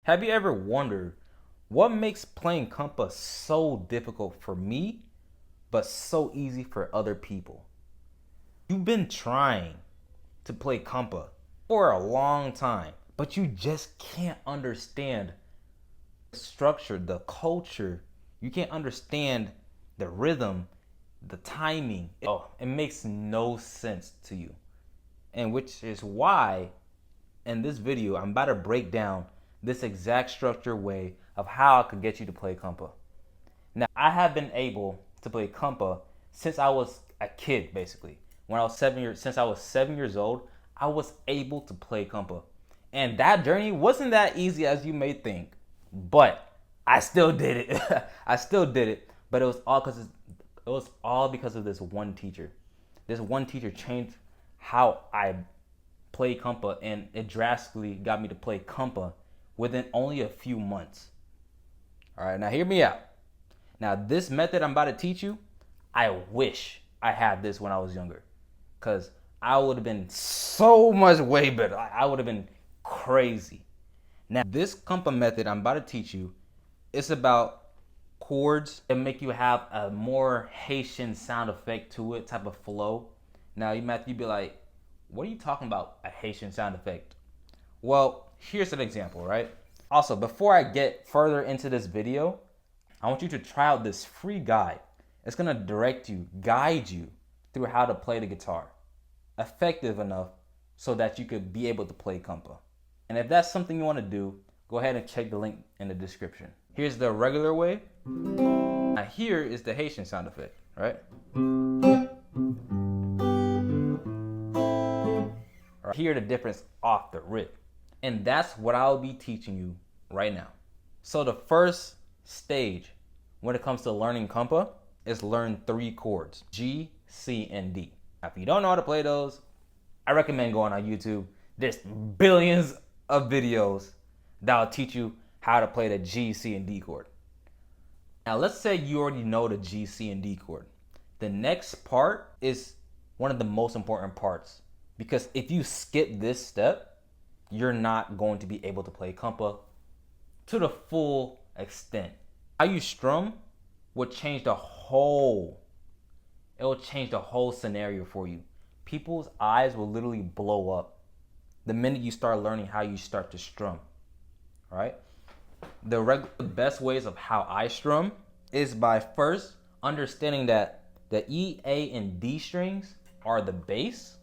Have you ever wondered what makes playing Kompa so difficult for me, but so easy for other people? You've been trying to play Kompa for a long time, but you just can't understand the structure, the culture. You can't understand the rhythm, the timing. It makes no sense to you. And which is why in this video, I'm about to break down this exact structure way of how I could get you to play Kompa. Now, I have been able to play Kompa since I was a kid, basically. Since I was 7 years old, I was able to play Kompa. And that journey wasn't that easy as you may think, but I still did it. I still did it, but it was all because of this one teacher. This one teacher changed how I play Kompa, and it drastically got me to play Kompa within only a few months. All right, now hear me out. Now this method I'm about to teach you, I wish I had this when I was younger, because I would have been so much way better. I would have been crazy. Now this Kompa method I'm about to teach you, it's about chords that make you have a more Haitian sound effect to it, type of flow. Now you'd be like, what are you talking about, a Haitian sound effect? Well, here's an example, right? Also, before I get further into this video, I want you to try out this free guide. It's gonna guide you through how to play the guitar effective enough so that you could be able to play Kompa. And if that's something you wanna do, go ahead and check the link in the description. Here's the regular way. Now here is the Haitian sound effect, right? Hear the difference off the rip. And that's what I'll be teaching you right now. So the first stage when it comes to learning Kompa is learn 3 chords: G, C, and D. Now, if you don't know how to play those, I recommend going on YouTube. There's billions of videos that'll teach you how to play the G, C, and D chord. Now let's say you already know the G, C, and D chord. The next part is one of the most important parts, because if you skip this step, you're not going to be able to play Kompa to the full extent. How you strum will change the whole scenario for you. People's eyes will literally blow up the minute you start learning how you start to strum, right? The best ways of how I strum is by first understanding that the E, A, and D strings are the bass,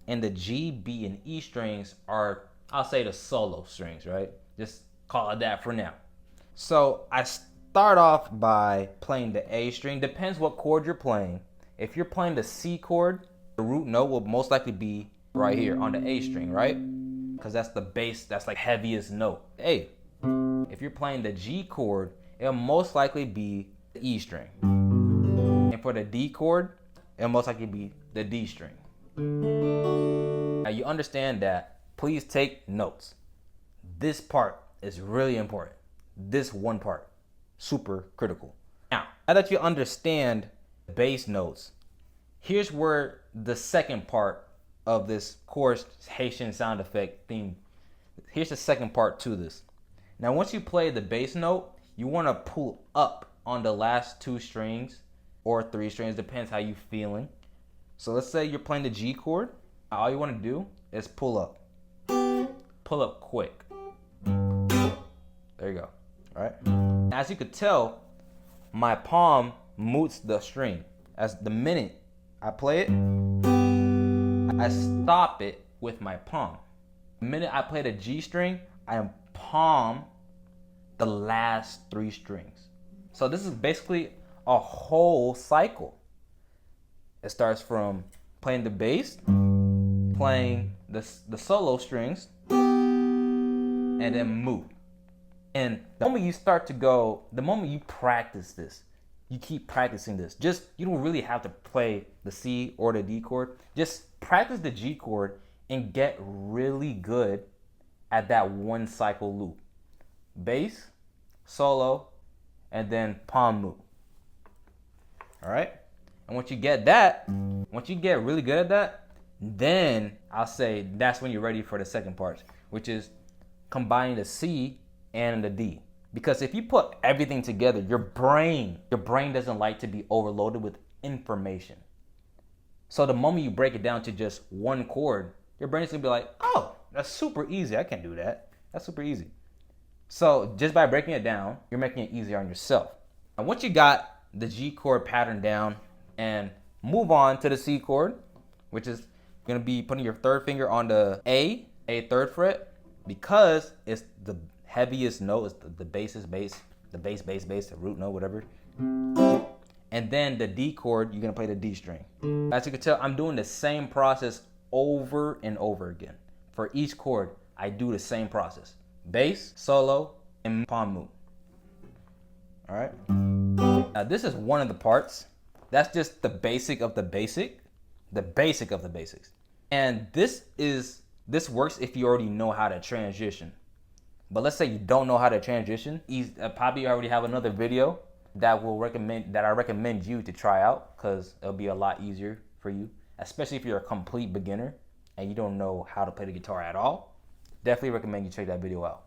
and the G, B, and E strings are, I'll say, the solo strings, right? Just call it that for now. So I start off by playing the A string. Depends what chord you're playing. If you're playing the C chord, the root note will most likely be right here on the A string, right? Because that's the bass, that's like heaviest note. A. If you're playing the G chord, it'll most likely be the E string. And for the D chord, it'll most likely be the D string. Now you understand that, please take notes. This part is really important. This one part, super critical. Now that you understand bass notes, here's where the second part of this chorus Haitian sound effect theme, here's the second part to this. Now once you play the bass note, you want to pull up on the last 2 strings or 3 strings, depends how you're feeling. So let's say you're playing the G chord. All you want to do is pull up. Pull up quick. There you go. All right. As you could tell, my palm moots the string. As the minute I play it, I stop it with my palm. The minute I play the G string, I palm the last 3 strings. So this is basically a whole cycle. It starts from playing the bass, playing the solo strings, and then move. And the moment you practice this, you keep practicing this. You don't really have to play the C or the D chord. Just practice the G chord and get really good at that one cycle loop. Bass, solo, and then palm move. All right? And once you get really good at that, then I'll say that's when you're ready for the second part, which is combining the C and the D. Because if you put everything together, your brain doesn't like to be overloaded with information. So the moment you break it down to just one chord, your brain's gonna be like, oh, that's super easy. I can do that. That's super easy. So just by breaking it down, you're making it easier on yourself. And once you got the G chord pattern down, and move on to the C chord, which is gonna be putting your third finger on the A third fret, because it's the heaviest note, it's the bassest bass, the bass, the root note, whatever. And then the D chord, you're gonna play the D string. As you can tell, I'm doing the same process over and over again. For each chord, I do the same process. Bass, solo, and palm move. All right? Now this is one of the parts. That's just the basic of the basic. The basic of the basics. And this works if you already know how to transition. But let's say you don't know how to transition. Probably already have another video that I recommend you to try out, because it'll be a lot easier for you, especially if you're a complete beginner and you don't know how to play the guitar at all. Definitely recommend you check that video out.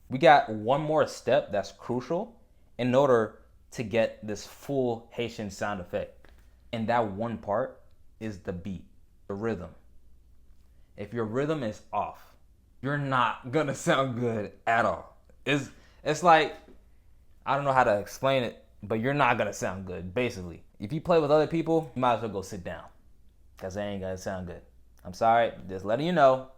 We got one more step that's crucial in order to get this full Haitian sound effect. And that one part is the beat, the rhythm. If your rhythm is off, you're not gonna sound good at all. It's like, I don't know how to explain it, but you're not gonna sound good, basically. If you play with other people, you might as well go sit down, because they ain't gonna sound good. I'm sorry, just letting you know.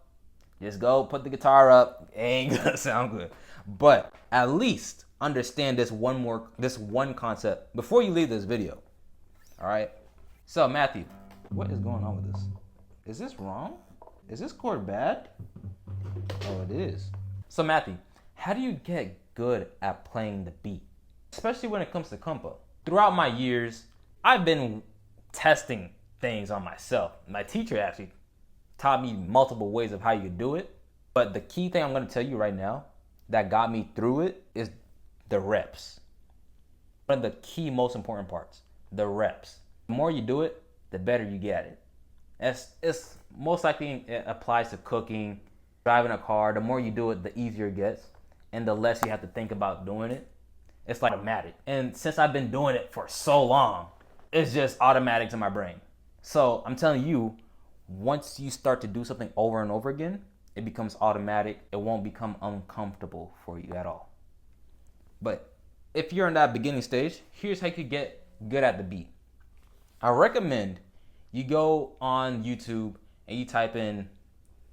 Just go put the guitar up, it ain't gonna sound good. But at least understand this one concept before you leave this video. All right? So Matthew, what is going on with this? Is this wrong? Is this chord bad? Oh, it is. So Matthew, how do you get good at playing the beat, especially when it comes to Kompa? Throughout my years, I've been testing things on myself. My teacher actually taught me multiple ways of how you do it. But the key thing I'm going to tell you right now that got me through it is the reps. One of the key, most important parts, the reps. The more you do it, the better you get at it. It's most likely it applies to cooking, driving a car. The more you do it, the easier it gets, and the less you have to think about doing it. It's like automatic. And since I've been doing it for so long, it's just automatic to my brain. So I'm telling you, once you start to do something over and over again, it becomes automatic. It won't become uncomfortable for you at all. But if you're in that beginning stage, here's how you could get good at the beat. I recommend you go on YouTube and you type in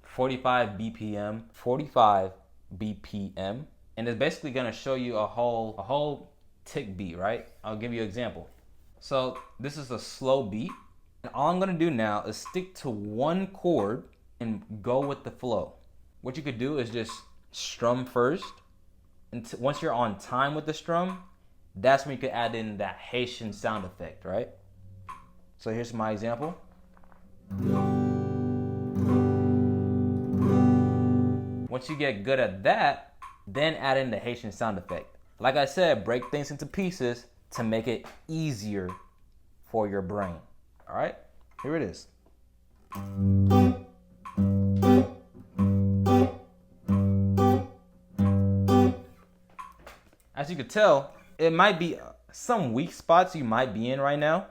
45 BPM, and it's basically gonna show you a whole tick beat, right? I'll give you an example. So this is a slow beat. And all I'm gonna do now is stick to one chord and go with the flow. What you could do is just strum first. And once you're on time with the strum, that's when you could add in that Haitian sound effect, right? So here's my example. Once you get good at that, then add in the Haitian sound effect. Like I said, break things into pieces to make it easier for your brain. All right, here it is. As you can tell, it might be some weak spots you might be in right now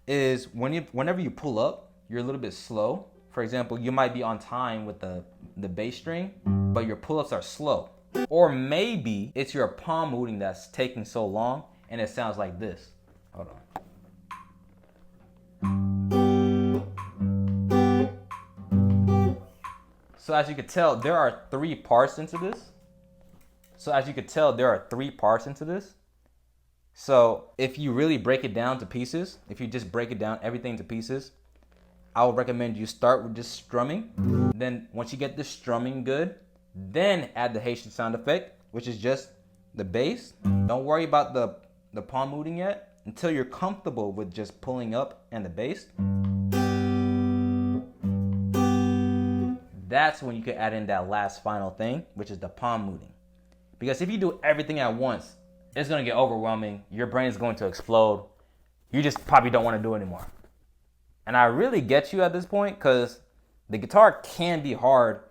is whenever you pull up, you're a little bit slow. For example, you might be on time with the bass string, but your pull-ups are slow. Or maybe it's your palm moving that's taking so long and it sounds like this. Hold on. So as you can tell, there are three parts into this. So if you really break it down to pieces, if you just break it down, everything to pieces, I would recommend you start with just strumming. Then once you get the strumming good, then add the Haitian sound effect, which is just the bass. Don't worry about the palm moving yet until you're comfortable with just pulling up and the bass. That's when you can add in that last final thing, which is the palm moving. Because if you do everything at once, it's gonna get overwhelming. Your brain is going to explode. You just probably don't want to do it anymore. And I really get you at this point, because the guitar can be hard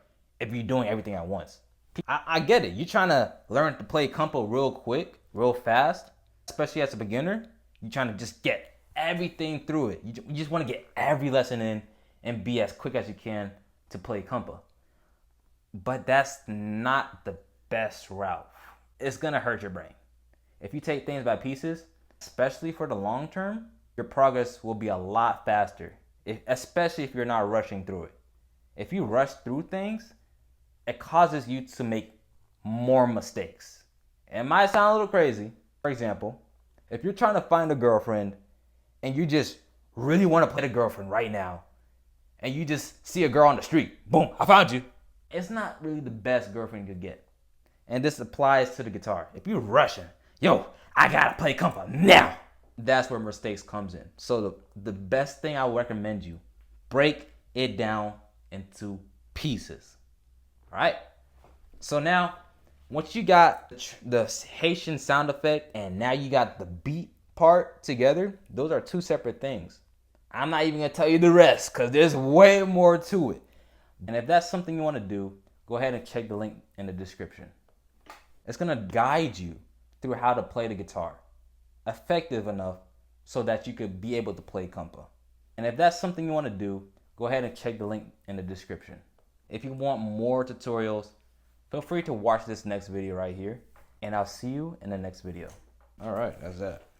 if you're doing everything at once. I get it. You're trying to learn to play Kompa real quick, real fast, especially as a beginner. You're trying to just get everything through it. You just want to get every lesson in and be as quick as you can to play Kompa. But that's not the best route. It's gonna hurt your brain. If you take things by pieces, especially for the long term, your progress will be a lot faster, especially if you're not rushing through it. If you rush through things, it causes you to make more mistakes. It might sound a little crazy. For example, if you're trying to find a girlfriend and you just really want to play the girlfriend right now, and you just see a girl on the street, boom, I found you. It's not really the best girlfriend you could get. And this applies to the guitar. If you're rushing, yo, I gotta play Kompa now. That's where mistakes comes in. So the best thing I would recommend you, break it down into pieces. All right? So now, once you got the Haitian sound effect and now you got the beat part together, those are two separate things. I'm not even gonna tell you the rest because there's way more to it. And if that's something you want to do, go ahead and check the link in the description. It's gonna guide you through how to play the guitar effective enough so that you could be able to play Kompa. And if that's something you want to do, go ahead and check the link in the description. If you want more tutorials, feel free to watch this next video right here, and I'll see you in the next video. All right, that's that.